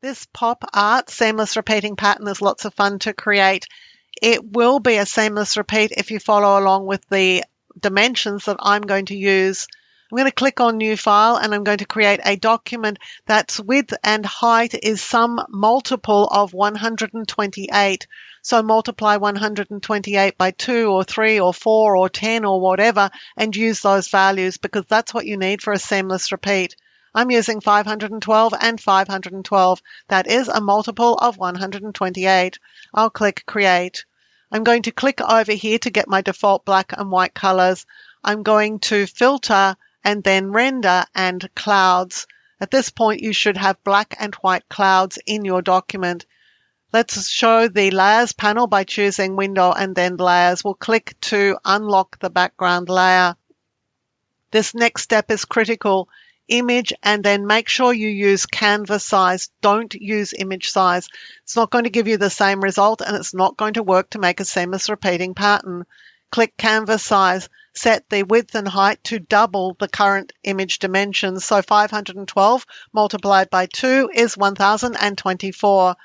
This pop art seamless repeating pattern is lots of fun to create. It will be a seamless repeat if you follow along with the dimensions that I'm going to use. I'm going to click on New File and I'm going to create a document that's width and height is some multiple of 128. So multiply 128 by 2 or 3 or 4 or 10 or whatever and use those values because that's what you need for a seamless repeat. I'm using 512 and 512. That is a multiple of 128. I'll click Create. I'm going to click over here to get my default black and white colors. I'm going to Filter and then Render and Clouds. At this point, you should have black and white clouds in your document. Let's show the Layers panel by choosing Window and then Layers. We'll click to unlock the background layer. This next step is critical. Image and then make sure you use canvas size. Don't use image size. It's not going to give you the same result and it's not going to work to make a seamless repeating pattern. Click canvas size. Set the width and height to double the current image dimensions. So 512 multiplied by 2 is 1024.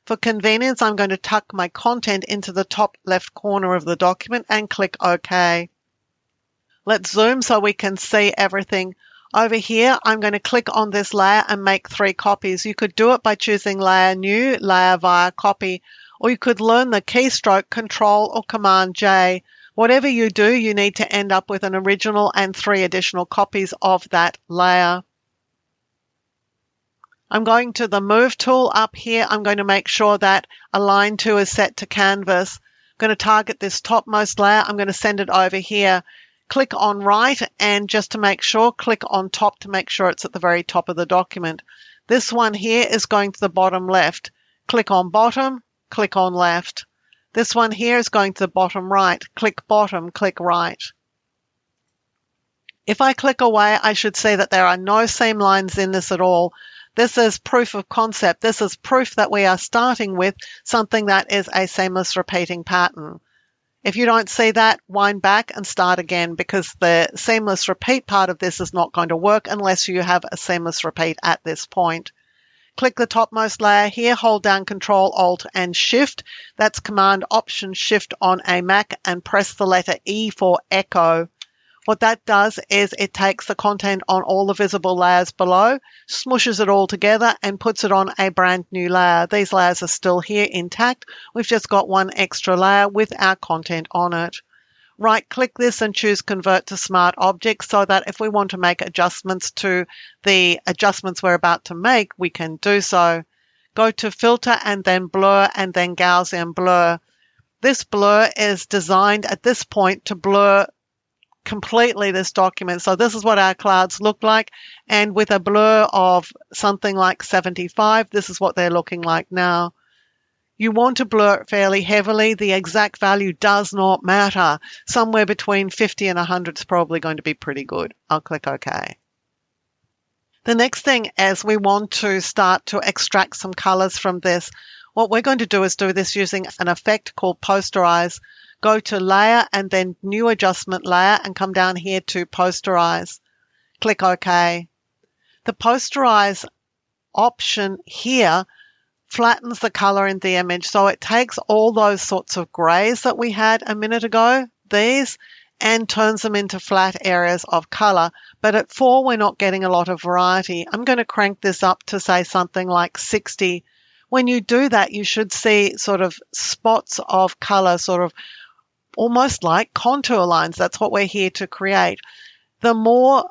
For convenience, I'm going to tuck my content into the top left corner of the document and click OK. Let's zoom so we can see everything. Over here, I'm going to click on this layer and make 3 copies. You could do it by choosing Layer New, Layer via Copy, or you could learn the keystroke Control or Command J. Whatever you do, you need to end up with an original and 3 additional copies of that layer. I'm going to the Move tool up here. I'm going to make sure that Align To is set to Canvas. I'm going to target this topmost layer. I'm going to send it over here. Click on Right and just to make sure, click on Top to make sure it's at the very top of the document. This one here is going to the bottom left. Click on Bottom, click on Left. This one here is going to the bottom right. Click Bottom, click Right. If I click away, I should see that there are no seam lines in this at all. This is proof of concept. This is proof that we are starting with something that is a seamless repeating pattern. If you don't see that, wind back and start again because the seamless repeat part of this is not going to work unless you have a seamless repeat at this point. Click the topmost layer here, hold down Control, Alt, and Shift. That's Command, Option, Shift on a Mac, and press the letter E for Echo. What that does is it takes the content on all the visible layers below, smushes it all together, and puts it on a brand new layer. These layers are still here intact. We've just got one extra layer with our content on it. Right-click this and choose Convert to Smart Object so that if we want to make adjustments to the adjustments we're about to make, we can do so. Go to Filter and then Blur and then Gaussian Blur. This blur is designed at this point to blur completely this document. So this is what our clouds look like. And with a blur of something like 75, this is what they're looking like now. You want to blur it fairly heavily. The exact value does not matter. Somewhere between 50 and 100 is probably going to be pretty good. I'll click OK. The next thing is we want to start to extract some colors from this. What we're going to do is do this using an effect called Posterize. Go to Layer and then New Adjustment Layer and come down here to Posterize. Click OK. The Posterize option here flattens the color in the image. So it takes all those sorts of grays that we had a minute ago, these, and turns them into flat areas of color. But at 4, we're not getting a lot of variety. I'm going to crank this up to say something like 60. When you do that, you should see sort of spots of color, sort of almost like contour lines. That's what we're here to create. The more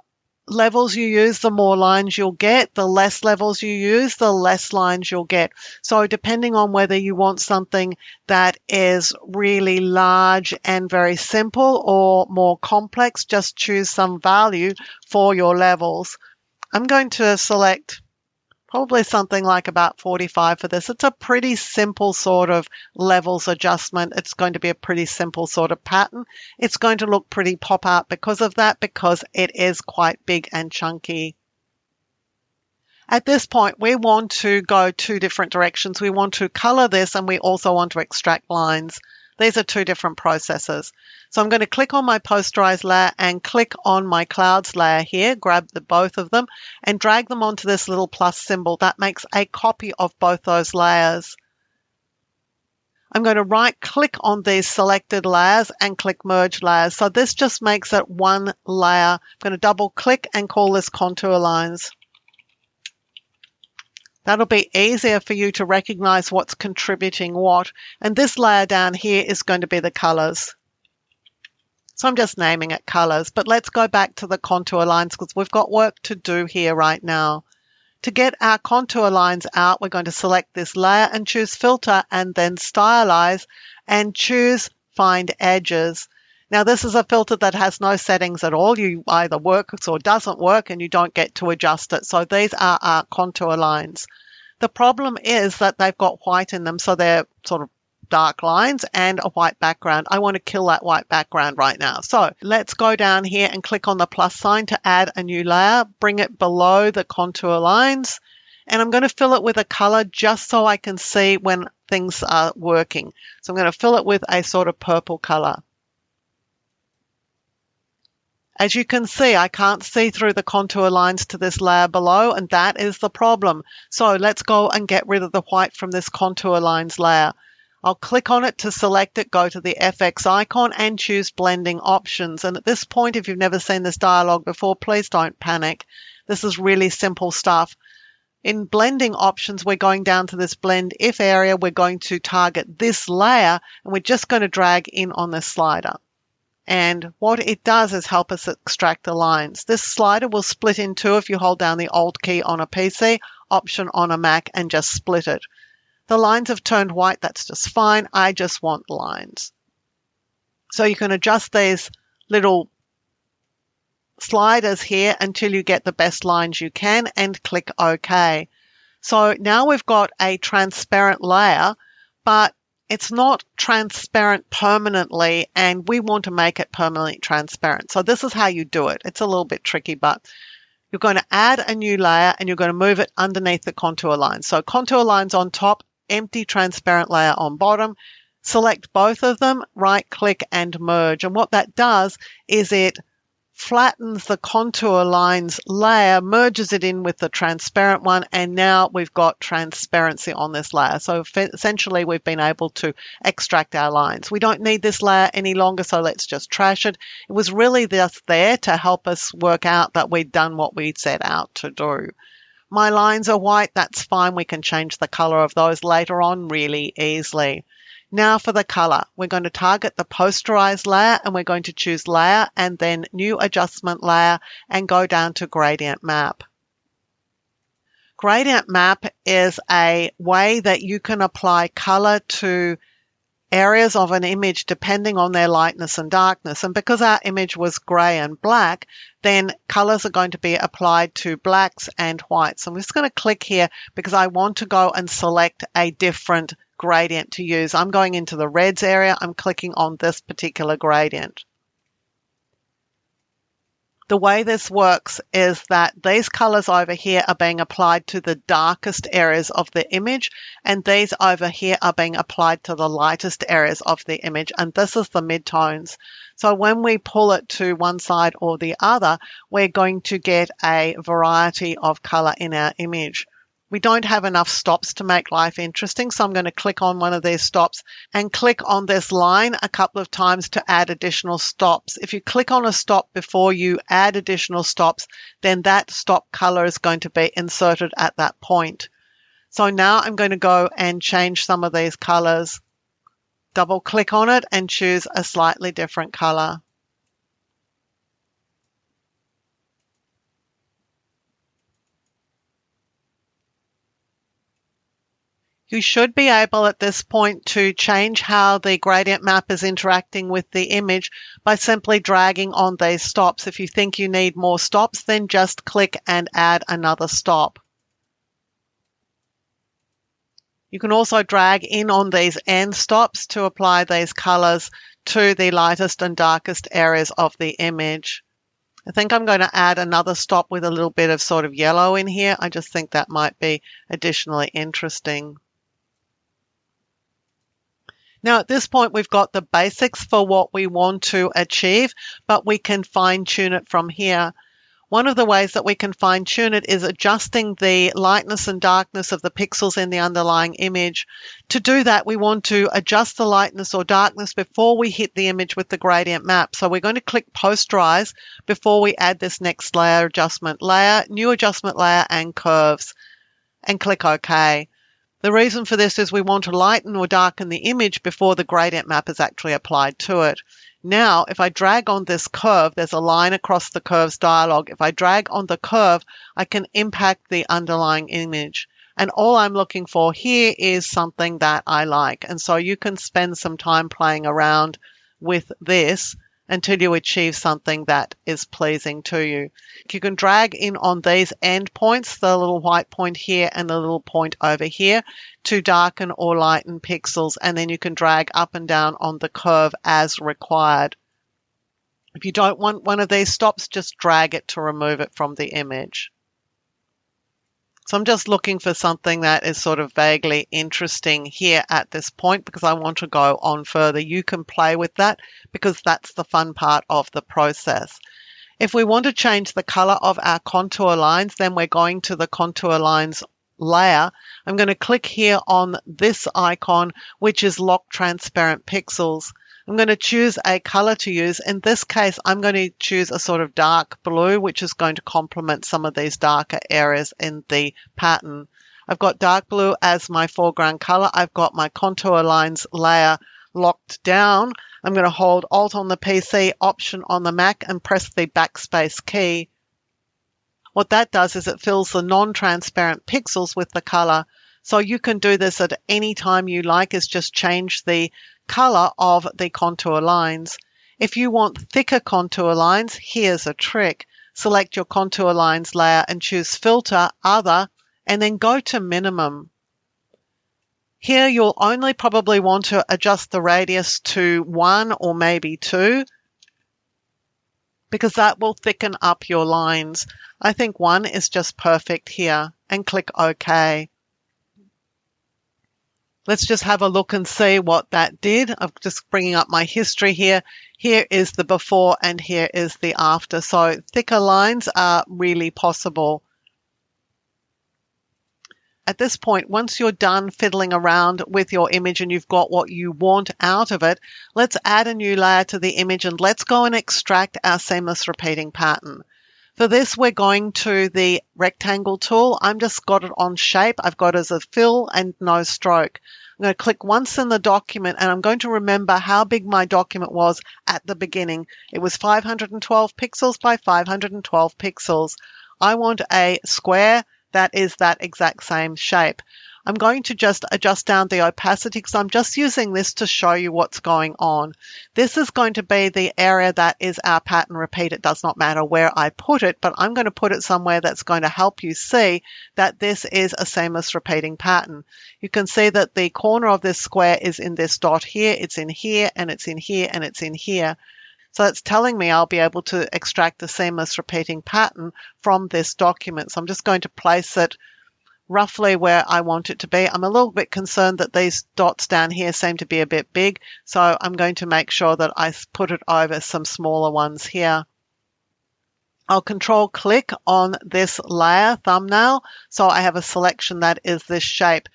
levels you use, the more lines you'll get. The less levels you use, the less lines you'll get. So depending on whether you want something that is really large and very simple or more complex, just choose some value for your levels. I'm going to select probably something like about 45 for this. It's a pretty simple sort of levels adjustment. It's going to be a pretty simple sort of pattern. It's going to look pretty pop art because of that, because it is quite big and chunky. At this point, we want to go 2 different directions. We want to color this and we also want to extract lines. These are two different processes. So I'm going to click on my posterized layer and click on my clouds layer here, grab both of them and drag them onto this little plus symbol. That makes a copy of both those layers. I'm going to right click on these selected layers and click merge layers. So this just makes it one layer. I'm going to double click and call this contour lines. That'll be easier for you to recognize what's contributing what. And this layer down here is going to be the colors. So I'm just naming it colors, but let's go back to the contour lines because we've got work to do here right now. To get our contour lines out, we're going to select this layer and choose filter and then stylize and choose find edges. Now this is a filter that has no settings at all. You either works or doesn't work and you don't get to adjust it. So these are our contour lines. The problem is that they've got white in them, so they're sort of dark lines and a white background. I want to kill that white background right now. So let's go down here and click on the plus sign to add a new layer, bring it below the contour lines, and I'm going to fill it with a color just so I can see when things are working. So I'm going to fill it with a sort of purple color. As you can see, I can't see through the contour lines to this layer below, and that is the problem. So let's go and get rid of the white from this contour lines layer. I'll click on it to select it, go to the FX icon and choose blending options. And at this point, if you've never seen this dialog before, please don't panic. This is really simple stuff. In blending options, we're going down to this blend if area. We're going to target this layer and we're just going to drag in on this slider. And what it does is help us extract the lines. This slider will split in two if you hold down the Alt key on a PC, Option on a Mac, and just split it. The lines have turned white. That's just fine. I just want lines. So you can adjust these little sliders here until you get the best lines you can and click OK. So now we've got a transparent layer, but it's not transparent permanently, and we want to make it permanently transparent. So this is how you do it. It's a little bit tricky, but you're going to add a new layer and you're going to move it underneath the contour lines. So contour lines on top, empty transparent layer on bottom. Select both of them, right click and merge. And what that does is it flattens the contour lines layer, merges it in with the transparent one, and now we've got transparency on this layer. So essentially we've been able to extract our lines. We don't need this layer any longer, so let's just trash it. It was really just there to help us work out that we'd done what we'd set out to do. My lines are white, that's fine. We can change the color of those later on really easily. Now for the color, we're going to target the posterized layer and we're going to choose layer and then new adjustment layer and go down to gradient map. Gradient map is a way that you can apply color to areas of an image depending on their lightness and darkness. And because our image was gray and black, then colors are going to be applied to blacks and whites. So I'm just going to click here because I want to go and select a different gradient to use. I'm going into the reds area. I'm clicking on this particular gradient. The way this works is that these colors over here are being applied to the darkest areas of the image, and these over here are being applied to the lightest areas of the image, and this is the midtones. So when we pull it to one side or the other, we're going to get a variety of color in our image. We don't have enough stops to make life interesting, so I'm going to click on one of these stops and click on this line a couple of times to add additional stops. If you click on a stop before you add additional stops, then that stop color is going to be inserted at that point. So now I'm going to go and change some of these colors. Double click on it and choose a slightly different color. You should be able at this point to change how the gradient map is interacting with the image by simply dragging on these stops. If you think you need more stops, then just click and add another stop. You can also drag in on these end stops to apply these colors to the lightest and darkest areas of the image. I think I'm going to add another stop with a little bit of sort of yellow in here. I just think that might be additionally interesting. Now at this point we've got the basics for what we want to achieve, but we can fine tune it from here. One of the ways that we can fine tune it is adjusting the lightness and darkness of the pixels in the underlying image. To do that, we want to adjust the lightness or darkness before we hit the image with the gradient map. So we're going to click Posterize before we add this next layer adjustment. Layer, New Adjustment Layer, and Curves, and click OK. The reason for this is we want to lighten or darken the image before the gradient map is actually applied to it. Now, if I drag on this curve, there's a line across the curves dialog. If I drag on the curve, I can impact the underlying image. And all I'm looking for here is something that I like. And so you can spend some time playing around with this until you achieve something that is pleasing to you. You can drag in on these end points, the little white point here and the little point over here, to darken or lighten pixels, and then you can drag up and down on the curve as required. If you don't want one of these stops, just drag it to remove it from the image. So I'm just looking for something that is sort of vaguely interesting here at this point because I want to go on further. You can play with that because that's the fun part of the process. If we want to change the color of our contour lines, then we're going to the contour lines layer. I'm going to click here on this icon, which is Lock Transparent Pixels. I'm going to choose a color to use. In this case, I'm going to choose a sort of dark blue, which is going to complement some of these darker areas in the pattern. I've got dark blue as my foreground color. I've got my contour lines layer locked down. I'm going to hold Alt on the PC, Option on the Mac, and press the backspace key. What that does is it fills the non-transparent pixels with the color. So you can do this at any time you like, is just change the color of the contour lines. If you want thicker contour lines, here's a trick. Select your contour lines layer and choose Filter, Other, and then go to Minimum. Here you'll only probably want to adjust the radius to 1 or maybe 2 because that will thicken up your lines. I think 1 is just perfect here, and click OK. Let's just have a look and see what that did. I'm just bringing up my history here. Here is the before and here is the after. So thicker lines are really possible. At this point, once you're done fiddling around with your image and you've got what you want out of it, let's add a new layer to the image and let's go and extract our seamless repeating pattern. For this, we're going to the rectangle tool. I'm just got it on shape. I've got it as a fill and no stroke. I'm going to click once in the document and I'm going to remember how big my document was at the beginning. It was 512 pixels by 512 pixels. I want a square that is that exact same shape. I'm going to just adjust down the opacity because I'm just using this to show you what's going on. This is going to be the area that is our pattern repeat. It does not matter where I put it, but I'm going to put it somewhere that's going to help you see that this is a seamless repeating pattern. You can see that the corner of this square is in this dot here, it's in here, and it's in here, and it's in here. So it's telling me I'll be able to extract the seamless repeating pattern from this document. So I'm just going to place it roughly where I want it to be. I'm a little bit concerned that these dots down here seem to be a bit big, so I'm going to make sure that I put it over some smaller ones here. I'll control click on this layer thumbnail, so I have a selection that is this shape.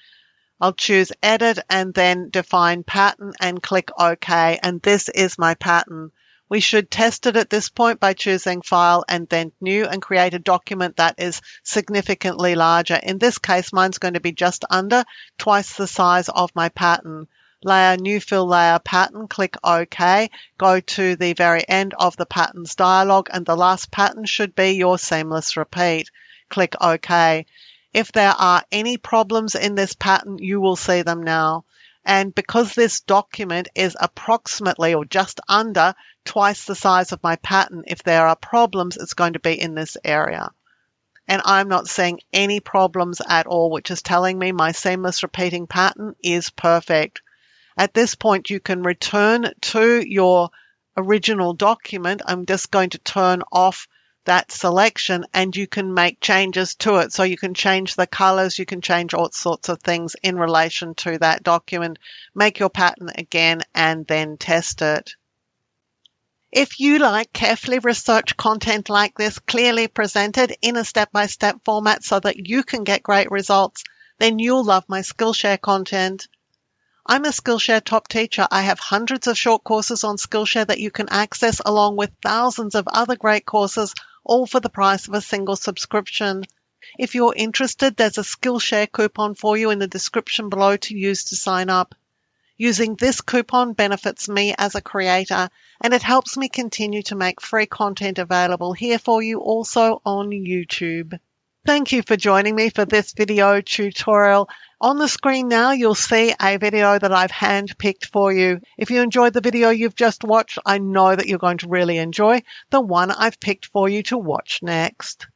I'll choose edit and then define pattern and click OK, and this is my pattern. We should test it at this point by choosing File and then New and create a document that is significantly larger. In this case, mine's going to be just under twice the size of my pattern. Layer, New Fill Layer, Pattern, click OK. Go to the very end of the Patterns dialog and the last pattern should be your seamless repeat. Click OK. If there are any problems in this pattern, you will see them now. And because this document is approximately or just under twice the size of my pattern, if there are problems, it's going to be in this area. And I'm not seeing any problems at all, which is telling me my seamless repeating pattern is perfect. At this point, you can return to your original document. I'm just going to turn off that selection and you can make changes to it. So you can change the colors, you can change all sorts of things in relation to that document, make your pattern again, and then test it. If you like carefully researched content like this, clearly presented in a step-by-step format so that you can get great results, then you'll love my Skillshare content. I'm a Skillshare top teacher. I have hundreds of short courses on Skillshare that you can access along with thousands of other great courses, all for the price of a single subscription. If you're interested, there's a Skillshare coupon for you in the description below to use to sign up. Using this coupon benefits me as a creator, and it helps me continue to make free content available here for you also on YouTube. Thank you for joining me for this video tutorial. On the screen now, you'll see a video that I've handpicked for you. If you enjoyed the video you've just watched, I know that you're going to really enjoy the one I've picked for you to watch next.